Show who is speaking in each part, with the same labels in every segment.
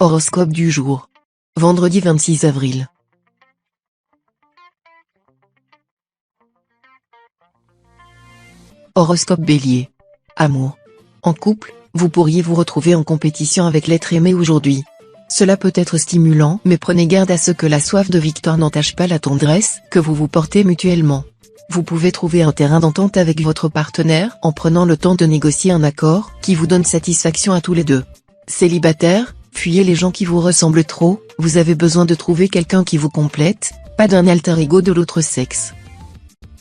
Speaker 1: Horoscope du jour. Vendredi 26 avril. Horoscope Bélier. Amour. En couple, vous pourriez vous retrouver en compétition avec l'être aimé aujourd'hui. Cela peut être stimulant, mais prenez garde à ce que la soif de victoire n'entache pas la tendresse que vous vous portez mutuellement. Vous pouvez trouver un terrain d'entente avec votre partenaire en prenant le temps de négocier un accord qui vous donne satisfaction à tous les deux. Célibataire, fuyez les gens qui vous ressemblent trop, vous avez besoin de trouver quelqu'un qui vous complète, pas d'un alter ego de l'autre sexe.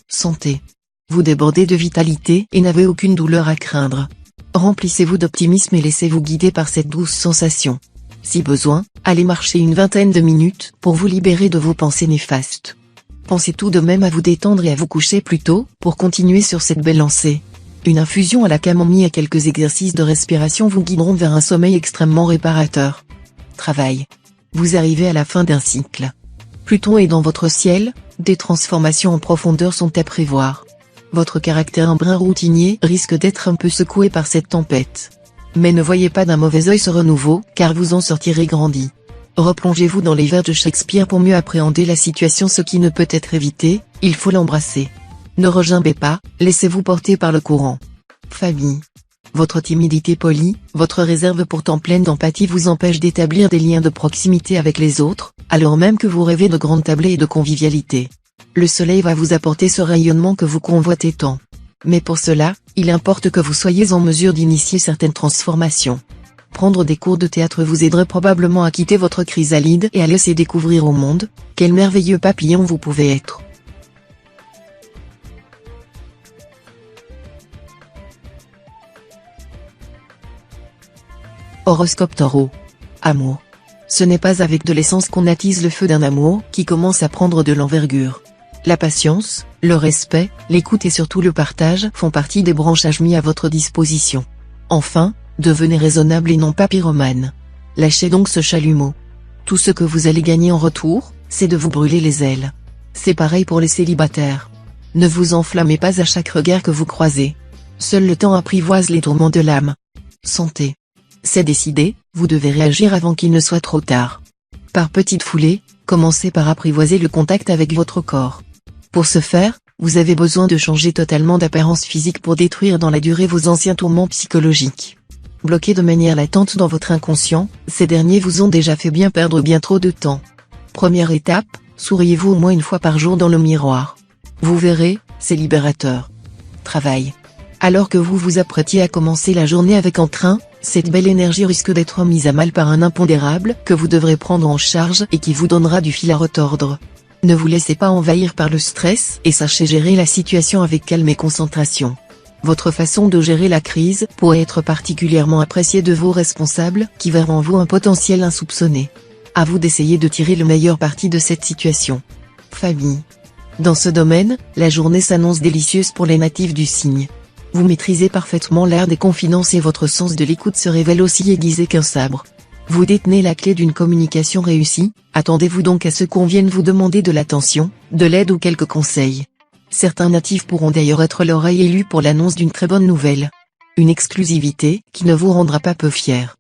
Speaker 1: Santé. Vous débordez de vitalité et n'avez aucune douleur à craindre. Remplissez-vous d'optimisme et laissez-vous guider par cette douce sensation. Si besoin, allez marcher une vingtaine de minutes pour vous libérer de vos pensées néfastes. Pensez tout de même à vous détendre et à vous coucher plus tôt pour continuer sur cette belle lancée. Une infusion à la camomille et quelques exercices de respiration vous guideront vers un sommeil extrêmement réparateur. Travail. Vous arrivez à la fin d'un cycle. Pluton est dans votre ciel, des transformations en profondeur sont à prévoir. Votre caractère un brin routinier risque d'être un peu secoué par cette tempête. Mais ne voyez pas d'un mauvais œil ce renouveau, car vous en sortirez grandi. Replongez-vous dans les vers de Shakespeare pour mieux appréhender la situation. Ce qui ne peut être évité, il faut l'embrasser. Ne regimbez pas, laissez-vous porter par le courant. Famille. Votre timidité polie, votre réserve pourtant pleine d'empathie vous empêche d'établir des liens de proximité avec les autres, alors même que vous rêvez de grandes tablées et de convivialité. Le soleil va vous apporter ce rayonnement que vous convoitez tant. Mais pour cela, il importe que vous soyez en mesure d'initier certaines transformations. Prendre des cours de théâtre vous aiderait probablement à quitter votre chrysalide et à laisser découvrir au monde, quel merveilleux papillon vous pouvez être. Horoscope Taureau. Amour. Ce n'est pas avec de l'essence qu'on attise le feu d'un amour qui commence à prendre de l'envergure. La patience, le respect, l'écoute et surtout le partage font partie des branchages mis à votre disposition. Enfin, devenez raisonnable et non pas pyromane. Lâchez donc ce chalumeau. Tout ce que vous allez gagner en retour, c'est de vous brûler les ailes. C'est pareil pour les célibataires. Ne vous enflammez pas à chaque regard que vous croisez. Seul le temps apprivoise les tourments de l'âme. Santé. C'est décidé, vous devez réagir avant qu'il ne soit trop tard. Par petites foulées, commencez par apprivoiser le contact avec votre corps. Pour ce faire, vous avez besoin de changer totalement d'apparence physique pour détruire dans la durée vos anciens tourments psychologiques. Bloqués de manière latente dans votre inconscient, ces derniers vous ont déjà fait bien perdre bien trop de temps. Première étape, souriez-vous au moins une fois par jour dans le miroir. Vous verrez, c'est libérateur. Travail. Alors que vous vous apprêtiez à commencer la journée avec entrain, cette belle énergie risque d'être mise à mal par un impondérable que vous devrez prendre en charge et qui vous donnera du fil à retordre. Ne vous laissez pas envahir par le stress et sachez gérer la situation avec calme et concentration. Votre façon de gérer la crise pourrait être particulièrement appréciée de vos responsables qui verront en vous un potentiel insoupçonné. À vous d'essayer de tirer le meilleur parti de cette situation. Famille. Dans ce domaine, la journée s'annonce délicieuse pour les natifs du signe. Vous maîtrisez parfaitement l'art des confidences et votre sens de l'écoute se révèle aussi aiguisé qu'un sabre. Vous détenez la clé d'une communication réussie, attendez-vous donc à ce qu'on vienne vous demander de l'attention, de l'aide ou quelques conseils. Certains natifs pourront d'ailleurs être l'oreille élue pour l'annonce d'une très bonne nouvelle. Une exclusivité qui ne vous rendra pas peu fier.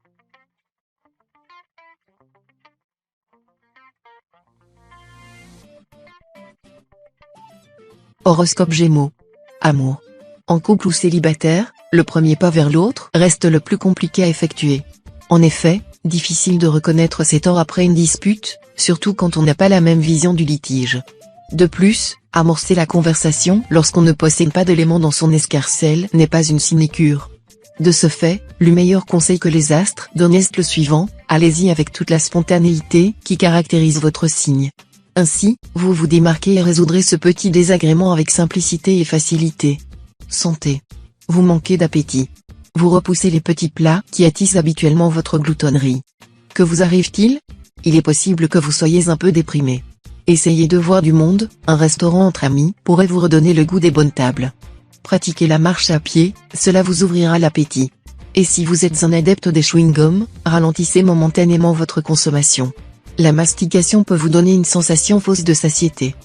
Speaker 1: Horoscope Gémeaux. Amour. En couple ou célibataire, le premier pas vers l'autre reste le plus compliqué à effectuer. En effet, difficile de reconnaître ses torts après une dispute, surtout quand on n'a pas la même vision du litige. De plus, amorcer la conversation lorsqu'on ne possède pas d'éléments dans son escarcelle n'est pas une sinécure. De ce fait, le meilleur conseil que les astres donnent est le suivant, allez-y avec toute la spontanéité qui caractérise votre signe. Ainsi, vous vous démarquez et résoudrez ce petit désagrément avec simplicité et facilité. Santé. Vous manquez d'appétit. Vous repoussez les petits plats qui attisent habituellement votre gloutonnerie. Que vous arrive-t-il? Il est possible que vous soyez un peu déprimé. Essayez de voir du monde, un restaurant entre amis pourrait vous redonner le goût des bonnes tables. Pratiquez la marche à pied, cela vous ouvrira l'appétit. Et si vous êtes un adepte des chewing-gums, ralentissez momentanément votre consommation. La mastication peut vous donner une sensation fausse de satiété.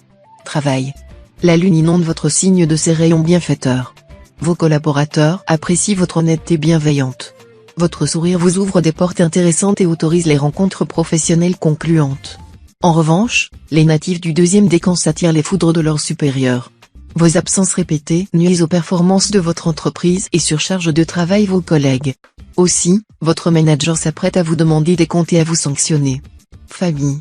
Speaker 1: Travail. La lune inonde votre signe de ses rayons bienfaiteurs. Vos collaborateurs apprécient votre honnêteté bienveillante. Votre sourire vous ouvre des portes intéressantes et autorise les rencontres professionnelles concluantes. En revanche, les natifs du deuxième décan s'attirent les foudres de leurs supérieurs. Vos absences répétées nuisent aux performances de votre entreprise et surchargent de travail vos collègues. Aussi, votre manager s'apprête à vous demander des comptes et à vous sanctionner. Famille.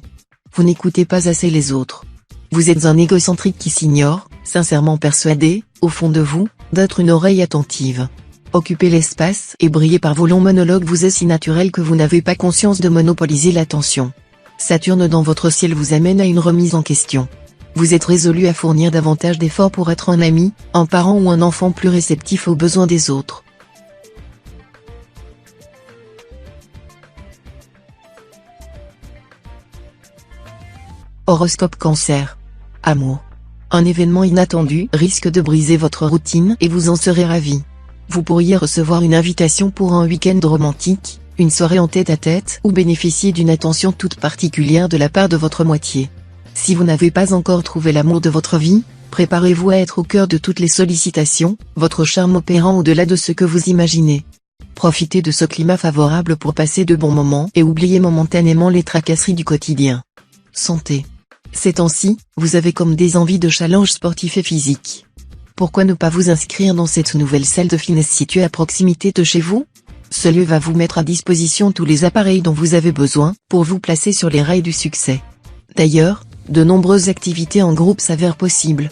Speaker 1: Vous n'écoutez pas assez les autres. Vous êtes un égocentrique qui s'ignore, sincèrement persuadé, au fond de vous, d'être une oreille attentive. Occupez l'espace et brillez par vos longs monologues vous est si naturel que vous n'avez pas conscience de monopoliser l'attention. Saturne dans votre ciel vous amène à une remise en question. Vous êtes résolu à fournir davantage d'efforts pour être un ami, un parent ou un enfant plus réceptif aux besoins des autres. Horoscope Cancer. Amour. Un événement inattendu risque de briser votre routine et vous en serez ravi. Vous pourriez recevoir une invitation pour un week-end romantique, une soirée en tête-à-tête ou bénéficier d'une attention toute particulière de la part de votre moitié. Si vous n'avez pas encore trouvé l'amour de votre vie, préparez-vous à être au cœur de toutes les sollicitations, votre charme opérant au-delà de ce que vous imaginez. Profitez de ce climat favorable pour passer de bons moments et oubliez momentanément les tracasseries du quotidien. Santé. Ces temps-ci, vous avez comme des envies de challenges sportifs et physiques. Pourquoi ne pas vous inscrire dans cette nouvelle salle de fitness située à proximité de chez vous? Ce lieu va vous mettre à disposition tous les appareils dont vous avez besoin pour vous placer sur les rails du succès. D'ailleurs, de nombreuses activités en groupe s'avèrent possibles.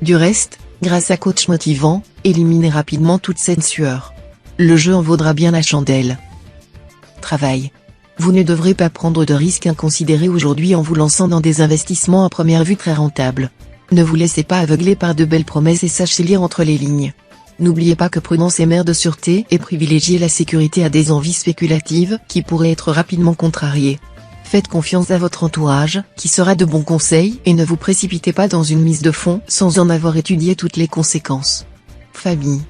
Speaker 1: Du reste, grâce à coach motivant, éliminez rapidement toute cette sueur. Le jeu en vaudra bien la chandelle. Travail. Vous ne devrez pas prendre de risques inconsidérés aujourd'hui en vous lançant dans des investissements à première vue très rentables. Ne vous laissez pas aveugler par de belles promesses et sachez lire entre les lignes. N'oubliez pas que prudence est mère de sûreté et privilégiez la sécurité à des envies spéculatives qui pourraient être rapidement contrariées. Faites confiance à votre entourage, qui sera de bons conseils et ne vous précipitez pas dans une mise de fonds sans en avoir étudié toutes les conséquences. Famille.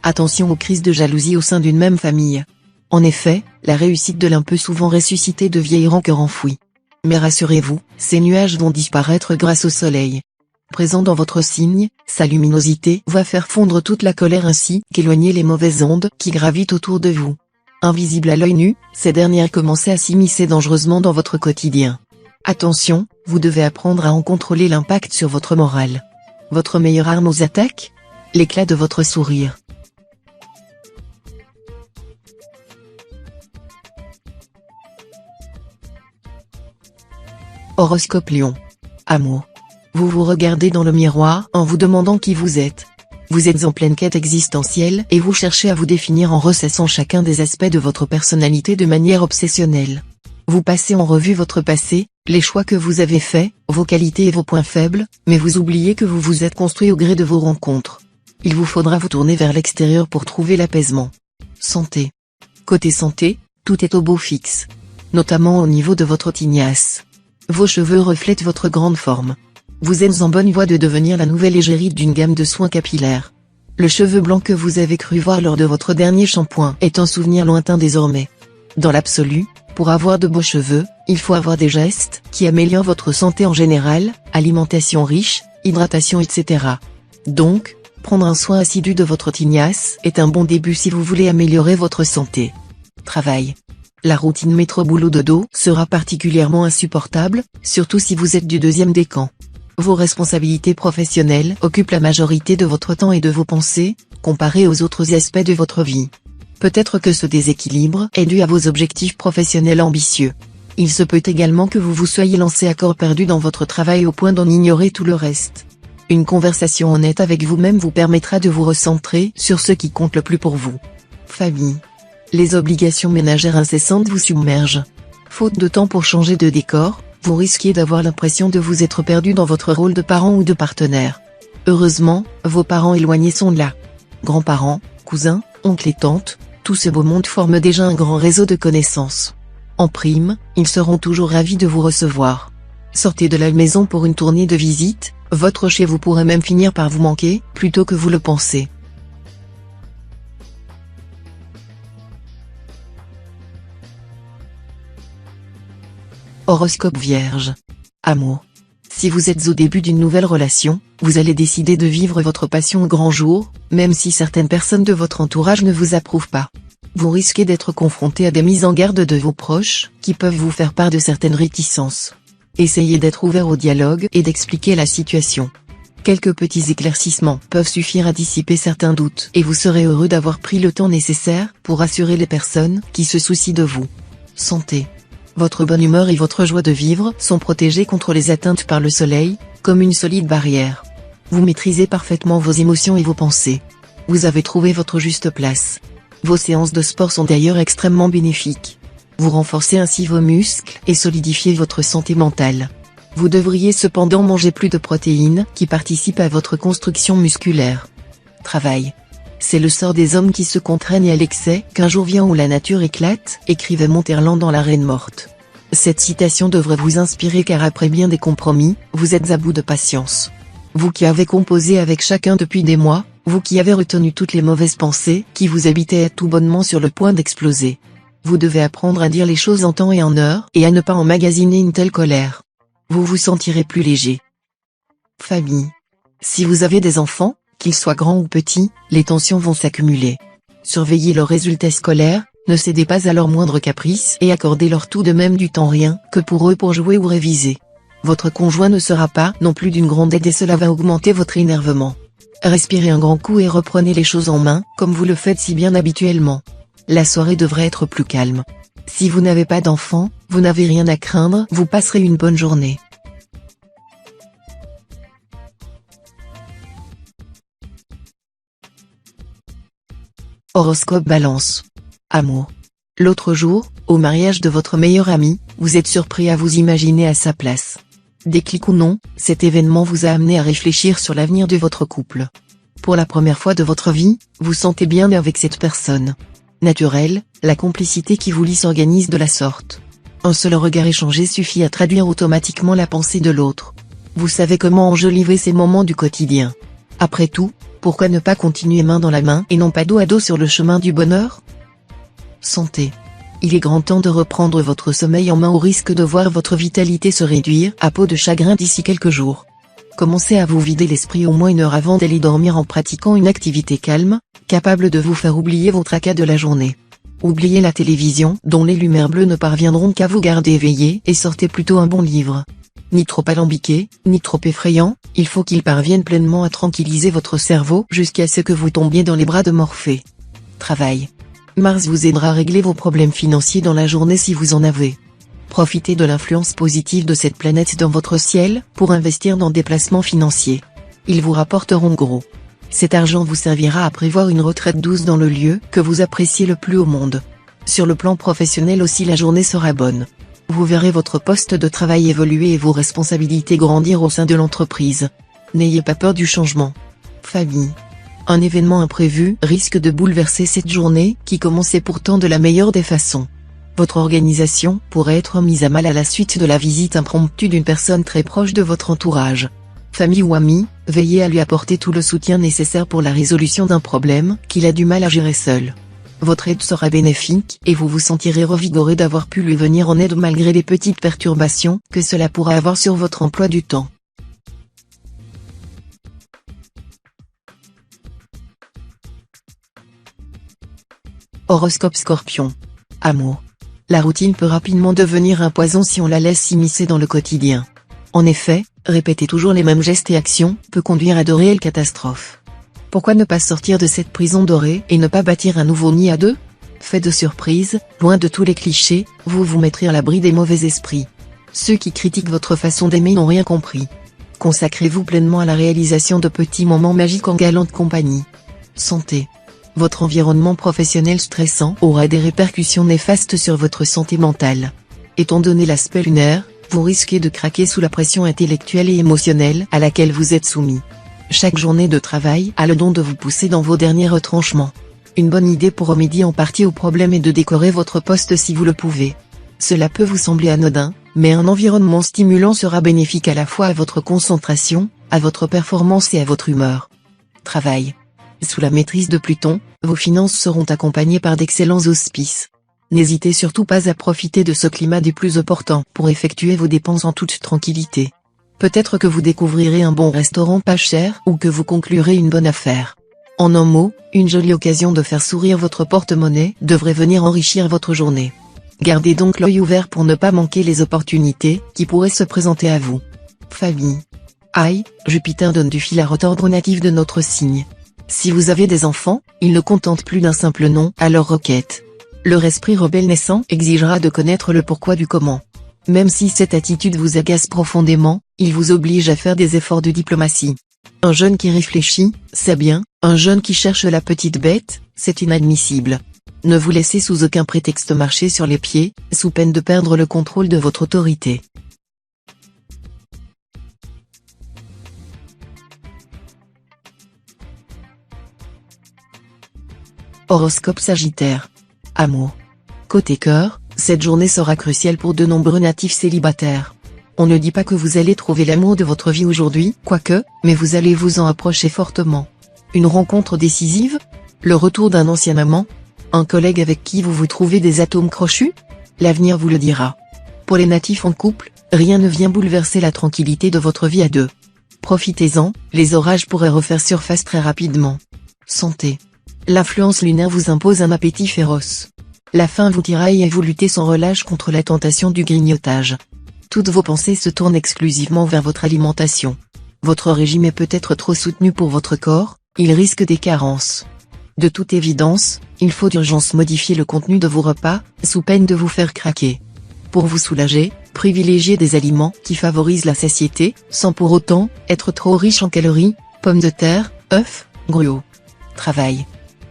Speaker 1: Attention aux crises de jalousie au sein d'une même famille. En effet, la réussite de l'un peut souvent ressusciter de vieilles rancœurs enfouies. Mais rassurez-vous, ces nuages vont disparaître grâce au soleil. Présent dans votre signe, sa luminosité va faire fondre toute la colère ainsi qu'éloigner les mauvaises ondes qui gravitent autour de vous. Invisibles à l'œil nu, ces dernières commencent à s'immiscer dangereusement dans votre quotidien. Attention, vous devez apprendre à en contrôler l'impact sur votre morale. Votre meilleure arme aux attaques? L'éclat de votre sourire. Horoscope Lion. Amour. Vous vous regardez dans le miroir en vous demandant qui vous êtes. Vous êtes en pleine quête existentielle et vous cherchez à vous définir en ressassant chacun des aspects de votre personnalité de manière obsessionnelle. Vous passez en revue votre passé, les choix que vous avez faits, vos qualités et vos points faibles, mais vous oubliez que vous vous êtes construit au gré de vos rencontres. Il vous faudra vous tourner vers l'extérieur pour trouver l'apaisement. Santé. Côté santé, tout est au beau fixe. Notamment au niveau de votre tignasse. Vos cheveux reflètent votre grande forme. Vous êtes en bonne voie de devenir la nouvelle égérie d'une gamme de soins capillaires. Le cheveu blanc que vous avez cru voir lors de votre dernier shampoing est un souvenir lointain désormais. Dans l'absolu, pour avoir de beaux cheveux, il faut avoir des gestes qui améliorent votre santé en général, alimentation riche, hydratation etc. Donc, prendre un soin assidu de votre tignasse est un bon début si vous voulez améliorer votre santé. Travail. La routine métro-boulot-dodo sera particulièrement insupportable, surtout si vous êtes du deuxième décan. Vos responsabilités professionnelles occupent la majorité de votre temps et de vos pensées, comparées aux autres aspects de votre vie. Peut-être que ce déséquilibre est dû à vos objectifs professionnels ambitieux. Il se peut également que vous vous soyez lancé à corps perdu dans votre travail au point d'en ignorer tout le reste. Une conversation honnête avec vous-même vous permettra de vous recentrer sur ce qui compte le plus pour vous. Famille. Les obligations ménagères incessantes vous submergent. Faute de temps pour changer de décor, vous risquez d'avoir l'impression de vous être perdu dans votre rôle de parent ou de partenaire. Heureusement, vos parents éloignés sont là. Grands-parents, cousins, oncles et tantes, tout ce beau monde forme déjà un grand réseau de connaissances. En prime, ils seront toujours ravis de vous recevoir. Sortez de la maison pour une tournée de visite, votre chez vous pourrait même finir par vous manquer, plutôt que vous le pensez. Horoscope Vierge. Amour. Si vous êtes au début d'une nouvelle relation, vous allez décider de vivre votre passion au grand jour, même si certaines personnes de votre entourage ne vous approuvent pas. vous risquez d'être confronté à des mises en garde de vos proches, qui peuvent vous faire part de certaines réticences. Essayez d'être ouvert au dialogue et d'expliquer la situation. Quelques petits éclaircissements peuvent suffire à dissiper certains doutes et vous serez heureux d'avoir pris le temps nécessaire pour rassurer les personnes qui se soucient de vous. Santé. Votre bonne humeur et votre joie de vivre sont protégées contre les atteintes par le soleil, comme une solide barrière. Vous maîtrisez parfaitement vos émotions et vos pensées. Vous avez trouvé votre juste place. Vos séances de sport sont d'ailleurs extrêmement bénéfiques. Vous renforcez ainsi vos muscles et solidifiez votre santé mentale. Vous devriez cependant manger plus de protéines qui participent à votre construction musculaire. Travail. C'est le sort des hommes qui se contraignent à l'excès qu'un jour vient où la nature éclate, écrivait Monterland dans La Reine morte. Cette citation devrait vous inspirer car après bien des compromis, vous êtes à bout de patience. Vous qui avez composé avec chacun depuis des mois, vous qui avez retenu toutes les mauvaises pensées qui vous habitaient tout bonnement sur le point d'exploser. Vous devez apprendre à dire les choses en temps et en heure et à ne pas emmagasiner une telle colère. Vous vous sentirez plus léger. Famille. Si vous avez des enfants, qu'ils soient grands ou petits, les tensions vont s'accumuler. Surveillez leurs résultats scolaires, ne cédez pas à leurs moindres caprices et accordez-leur tout de même du temps rien que pour eux pour jouer ou réviser. Votre conjoint ne sera pas non plus d'une grande aide et cela va augmenter votre énervement. Respirez un grand coup et reprenez les choses en main, comme vous le faites si bien habituellement. La soirée devrait être plus calme. Si vous n'avez pas d'enfant, vous n'avez rien à craindre, vous passerez une bonne journée. Horoscope Balance. Amour. L'autre jour, au mariage de votre meilleur ami, vous êtes surpris à vous imaginer à sa place. Déclic ou non, cet événement vous a amené à réfléchir sur l'avenir de votre couple. Pour la première fois de votre vie, vous sentez bien avec cette personne. Naturel, la complicité qui vous lie s'organise de la sorte. Un seul regard échangé suffit à traduire automatiquement la pensée de l'autre. Vous savez comment enjoliver ces moments du quotidien. Après tout, pourquoi ne pas continuer main dans la main et non pas dos à dos sur le chemin du bonheur? Santé. Il est grand temps de reprendre votre sommeil en main au risque de voir votre vitalité se réduire à peau de chagrin d'ici quelques jours. Commencez à vous vider l'esprit au moins une heure avant d'aller dormir en pratiquant une activité calme, capable de vous faire oublier vos tracas de la journée. Oubliez la télévision, dont les lumières bleues ne parviendront qu'à vous garder éveillé, et sortez plutôt un bon livre. Ni trop alambiqué, ni trop effrayant, il faut qu'il parvienne pleinement à tranquilliser votre cerveau jusqu'à ce que vous tombiez dans les bras de Morphée. Travail. Mars vous aidera à régler vos problèmes financiers dans la journée si vous en avez. Profitez de l'influence positive de cette planète dans votre ciel, pour investir dans des placements financiers. Ils vous rapporteront gros. Cet argent vous servira à prévoir une retraite douce dans le lieu que vous appréciez le plus au monde. Sur le plan professionnel aussi la journée sera bonne. Vous verrez votre poste de travail évoluer et vos responsabilités grandir au sein de l'entreprise. N'ayez pas peur du changement. Famille. Un événement imprévu risque de bouleverser cette journée qui commençait pourtant de la meilleure des façons. Votre organisation pourrait être mise à mal à la suite de la visite impromptue d'une personne très proche de votre entourage. Famille ou amis, veillez à lui apporter tout le soutien nécessaire pour la résolution d'un problème qu'il a du mal à gérer seul. Votre aide sera bénéfique et vous vous sentirez revigoré d'avoir pu lui venir en aide malgré les petites perturbations que cela pourra avoir sur votre emploi du temps. Horoscope Scorpion. Amour. La routine peut rapidement devenir un poison si on la laisse s'immiscer dans le quotidien. En effet, répéter toujours les mêmes gestes et actions peut conduire à de réelles catastrophes. Pourquoi ne pas sortir de cette prison dorée et ne pas bâtir un nouveau nid à deux? Fait de surprise, loin de tous les clichés, vous vous mettrez à l'abri des mauvais esprits. Ceux qui critiquent votre façon d'aimer n'ont rien compris. Consacrez-vous pleinement à la réalisation de petits moments magiques en galante compagnie. Santé. Votre environnement professionnel stressant aura des répercussions néfastes sur votre santé mentale. Étant donné l'aspect lunaire, vous risquez de craquer sous la pression intellectuelle et émotionnelle à laquelle vous êtes soumis. Chaque journée de travail a le don de vous pousser dans vos derniers retranchements. Une bonne idée pour remédier en partie au problème est de décorer votre poste si vous le pouvez. Cela peut vous sembler anodin, mais un environnement stimulant sera bénéfique à la fois à votre concentration, à votre performance et à votre humeur. Travail. Sous la maîtrise de Pluton, vos finances seront accompagnées par d'excellents auspices. N'hésitez surtout pas à profiter de ce climat des plus opportuns pour effectuer vos dépenses en toute tranquillité. Peut-être que vous découvrirez un bon restaurant pas cher ou que vous conclurez une bonne affaire. En un mot, une jolie occasion de faire sourire votre porte-monnaie devrait venir enrichir votre journée. Gardez donc l'œil ouvert pour ne pas manquer les opportunités qui pourraient se présenter à vous. Famille. Aïe, Jupiter donne du fil à retordre aux natifs de notre signe. Si vous avez des enfants, ils ne contentent plus d'un simple nom à leur requête. Leur esprit rebelle naissant exigera de connaître le pourquoi du comment. Même si cette attitude vous agace profondément, il vous oblige à faire des efforts de diplomatie. Un jeune qui réfléchit, c'est bien, un jeune qui cherche la petite bête, c'est inadmissible. Ne vous laissez sous aucun prétexte marcher sur les pieds, sous peine de perdre le contrôle de votre autorité. Horoscope Sagittaire. Amour. Côté cœur, cette journée sera cruciale pour de nombreux natifs célibataires. On ne dit pas que vous allez trouver l'amour de votre vie aujourd'hui, quoique, mais vous allez vous en approcher fortement. Une rencontre décisive? Le retour d'un ancien amant? Un collègue avec qui vous vous trouvez des atomes crochus? L'avenir vous le dira. Pour les natifs en couple, rien ne vient bouleverser la tranquillité de votre vie à deux. Profitez-en, les orages pourraient refaire surface très rapidement. Santé. L'influence lunaire vous impose un appétit féroce. La faim vous tiraille et vous luttez sans relâche contre la tentation du grignotage. Toutes vos pensées se tournent exclusivement vers votre alimentation. Votre régime est peut-être trop soutenu pour votre corps, il risque des carences. De toute évidence, il faut d'urgence modifier le contenu de vos repas, sous peine de vous faire craquer. Pour vous soulager, privilégiez des aliments qui favorisent la satiété, sans pour autant être trop riches en calories, pommes de terre, œufs, gruaux. Travail.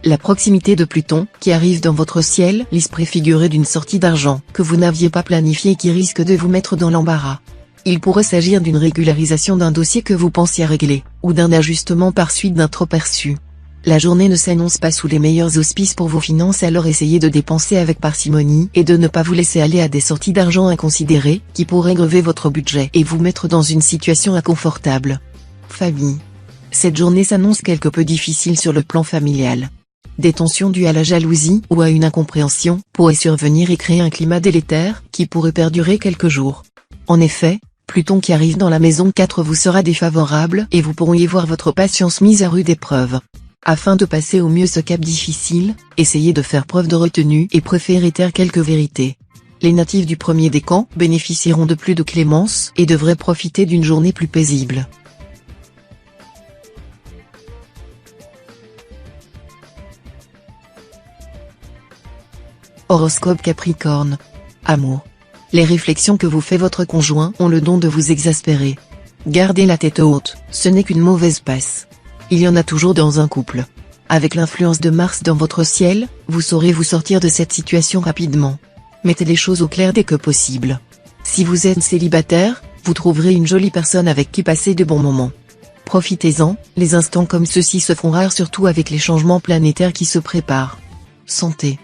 Speaker 1: La proximité de Pluton, qui arrive dans votre ciel, laisse préfigurer d'une sortie d'argent que vous n'aviez pas planifiée et qui risque de vous mettre dans l'embarras. Il pourrait s'agir d'une régularisation d'un dossier que vous pensiez régler, ou d'un ajustement par suite d'un trop perçu. La journée ne s'annonce pas sous les meilleurs auspices pour vos finances, alors essayez de dépenser avec parcimonie et de ne pas vous laisser aller à des sorties d'argent inconsidérées qui pourraient grever votre budget et vous mettre dans une situation inconfortable. Famille. Cette journée s'annonce quelque peu difficile sur le plan familial. Des tensions dues à la jalousie ou à une incompréhension pourraient survenir et créer un climat délétère qui pourrait perdurer quelques jours. En effet, Pluton qui arrive dans la maison 4 vous sera défavorable et vous pourriez voir votre patience mise à rude épreuve. Afin de passer au mieux ce cap difficile, essayez de faire preuve de retenue et préférez taire quelques vérités. Les natifs du premier décan bénéficieront de plus de clémence et devraient profiter d'une journée plus paisible. Horoscope Capricorne. Amour. Les réflexions que vous fait votre conjoint ont le don de vous exaspérer. Gardez la tête haute, ce n'est qu'une mauvaise passe. Il y en a toujours dans un couple. Avec l'influence de Mars dans votre ciel, vous saurez vous sortir de cette situation rapidement. Mettez les choses au clair dès que possible. Si vous êtes célibataire, vous trouverez une jolie personne avec qui passer de bons moments. Profitez-en, les instants comme ceux-ci se font rares surtout avec les changements planétaires qui se préparent. Santé.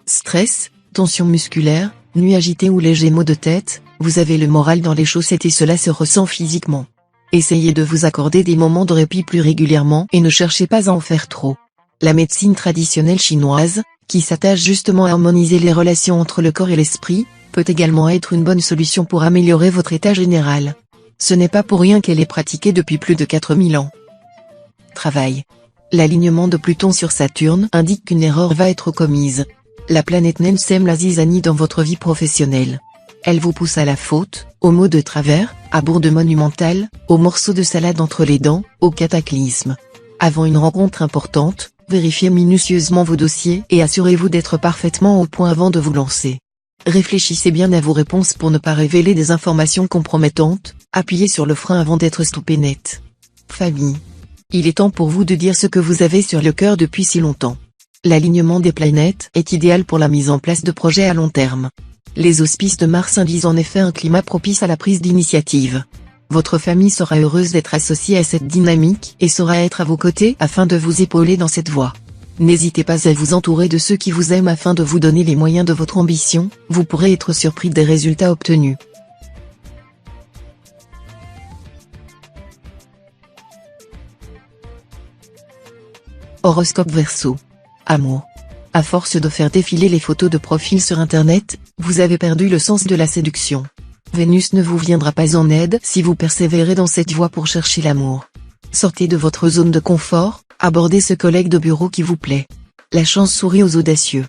Speaker 1: Stress, tension musculaire, nuit agitée ou léger maux de tête, vous avez le moral dans les chaussettes et cela se ressent physiquement. Essayez de vous accorder des moments de répit plus régulièrement et ne cherchez pas à en faire trop. La médecine traditionnelle chinoise, qui s'attache justement à harmoniser les relations entre le corps et l'esprit, peut également être une bonne solution pour améliorer votre état général. Ce n'est pas pour rien qu'elle est pratiquée depuis plus de 4000 ans. Travail. L'alignement de Pluton sur Saturne indique qu'une erreur va être commise. La planète naine sème la zizanie dans votre vie professionnelle. Elle vous pousse à la faute, aux mots de travers, à bourde monumentale, aux morceaux de salade entre les dents, au cataclysme. Avant une rencontre importante, vérifiez minutieusement vos dossiers et assurez-vous d'être parfaitement au point avant de vous lancer. Réfléchissez bien à vos réponses pour ne pas révéler des informations compromettantes, appuyez sur le frein avant d'être stoppé net. Famille. Il est temps pour vous de dire ce que vous avez sur le cœur depuis si longtemps. L'alignement des planètes est idéal pour la mise en place de projets à long terme. Les auspices de Mars induisent en effet un climat propice à la prise d'initiative. Votre famille sera heureuse d'être associée à cette dynamique et saura être à vos côtés afin de vous épauler dans cette voie. N'hésitez pas à vous entourer de ceux qui vous aiment afin de vous donner les moyens de votre ambition, vous pourrez être surpris des résultats obtenus. Horoscope Verseau. Amour. À force de faire défiler les photos de profil sur internet, vous avez perdu le sens de la séduction. Vénus ne vous viendra pas en aide si vous persévérez dans cette voie pour chercher l'amour. Sortez de votre zone de confort, abordez ce collègue de bureau qui vous plaît. La chance sourit aux audacieux.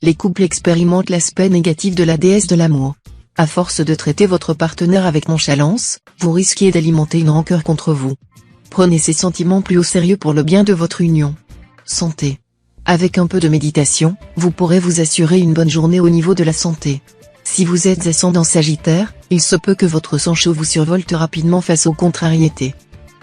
Speaker 1: Les couples expérimentent l'aspect négatif de la déesse de l'amour. À force de traiter votre partenaire avec nonchalance, vous risquez d'alimenter une rancœur contre vous. Prenez ces sentiments plus au sérieux pour le bien de votre union. Santé. Avec un peu de méditation, vous pourrez vous assurer une bonne journée au niveau de la santé. Si vous êtes ascendant Sagittaire, il se peut que votre sang chaud vous survolte rapidement face aux contrariétés.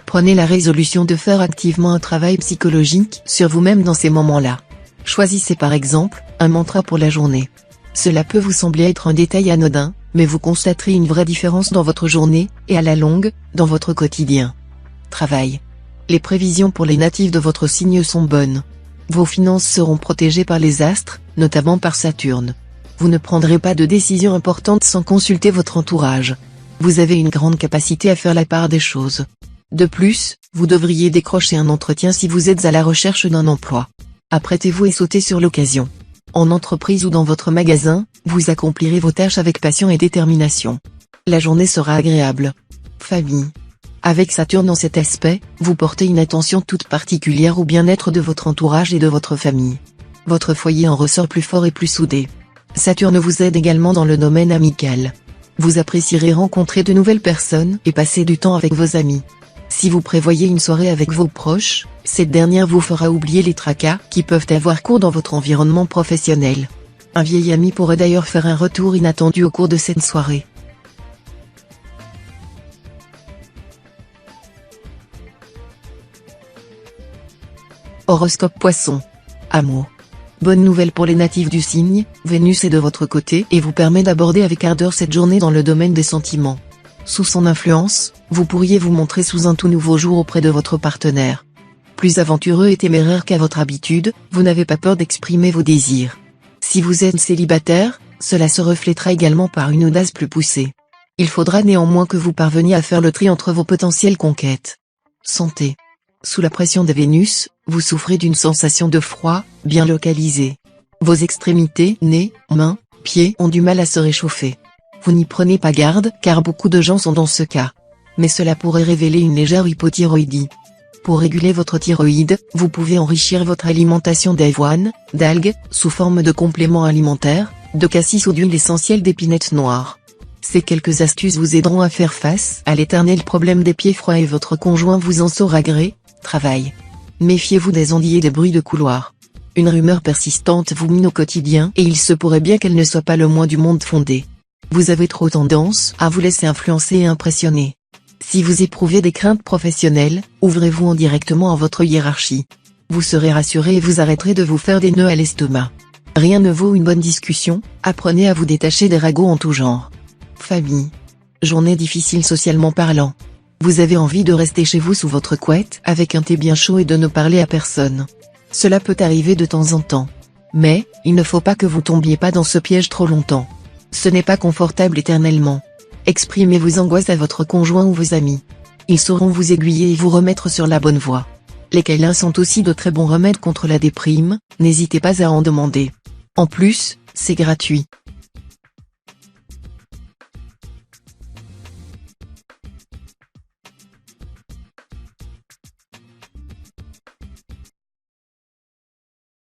Speaker 1: Prenez la résolution de faire activement un travail psychologique sur vous-même dans ces moments-là. Choisissez par exemple, un mantra pour la journée. Cela peut vous sembler être un détail anodin, mais vous constaterez une vraie différence dans votre journée, et à la longue, dans votre quotidien. Travail. Les prévisions pour les natifs de votre signe sont bonnes. Vos finances seront protégées par les astres, notamment par Saturne. Vous ne prendrez pas de décision importante sans consulter votre entourage. Vous avez une grande capacité à faire la part des choses. De plus, vous devriez décrocher un entretien si vous êtes à la recherche d'un emploi. Apprêtez-vous et sautez sur l'occasion. En entreprise ou dans votre magasin, vous accomplirez vos tâches avec passion et détermination. La journée sera agréable. Famille. Avec Saturne dans cet aspect, vous portez une attention toute particulière au bien-être de votre entourage et de votre famille. Votre foyer en ressort plus fort et plus soudé. Saturne vous aide également dans le domaine amical. Vous apprécierez rencontrer de nouvelles personnes et passer du temps avec vos amis. Si vous prévoyez une soirée avec vos proches, cette dernière vous fera oublier les tracas qui peuvent avoir cours dans votre environnement professionnel. Un vieil ami pourrait d'ailleurs faire un retour inattendu au cours de cette soirée. Horoscope Poisson. Amour. Bonne nouvelle pour les natifs du signe, Vénus est de votre côté et vous permet d'aborder avec ardeur cette journée dans le domaine des sentiments. Sous son influence, vous pourriez vous montrer sous un tout nouveau jour auprès de votre partenaire. Plus aventureux et téméraire qu'à votre habitude, vous n'avez pas peur d'exprimer vos désirs. Si vous êtes célibataire, cela se reflétera également par une audace plus poussée. Il faudra néanmoins que vous parveniez à faire le tri entre vos potentielles conquêtes. Santé. Sous la pression de Vénus, vous souffrez d'une sensation de froid, bien localisée. Vos extrémités, nez, mains, pieds ont du mal à se réchauffer. Vous n'y prenez pas garde car beaucoup de gens sont dans ce cas. Mais cela pourrait révéler une légère hypothyroïdie. Pour réguler votre thyroïde, vous pouvez enrichir votre alimentation d'avoine, d'algues, sous forme de compléments alimentaires, de cassis ou d'huile essentielle d'épinette noire. Ces quelques astuces vous aideront à faire face à l'éternel problème des pieds froids et votre conjoint vous en saura gré. Travail. Méfiez-vous des ondits et des bruits de couloir. Une rumeur persistante vous mine au quotidien et il se pourrait bien qu'elle ne soit pas le moins du monde fondée. Vous avez trop tendance à vous laisser influencer et impressionner. Si vous éprouvez des craintes professionnelles, ouvrez-vous indirectement à votre hiérarchie. Vous serez rassuré et vous arrêterez de vous faire des nœuds à l'estomac. Rien ne vaut une bonne discussion, apprenez à vous détacher des ragots en tout genre. Famille. Journée difficile socialement parlant. Vous avez envie de rester chez vous sous votre couette avec un thé bien chaud et de ne parler à personne. Cela peut arriver de temps en temps. Mais, il ne faut pas que vous tombiez pas dans ce piège trop longtemps. Ce n'est pas confortable éternellement. Exprimez vos angoisses à votre conjoint ou vos amis. Ils sauront vous aiguiller et vous remettre sur la bonne voie. Les câlins sont aussi de très bons remèdes contre la déprime, n'hésitez pas à en demander. En plus, c'est gratuit.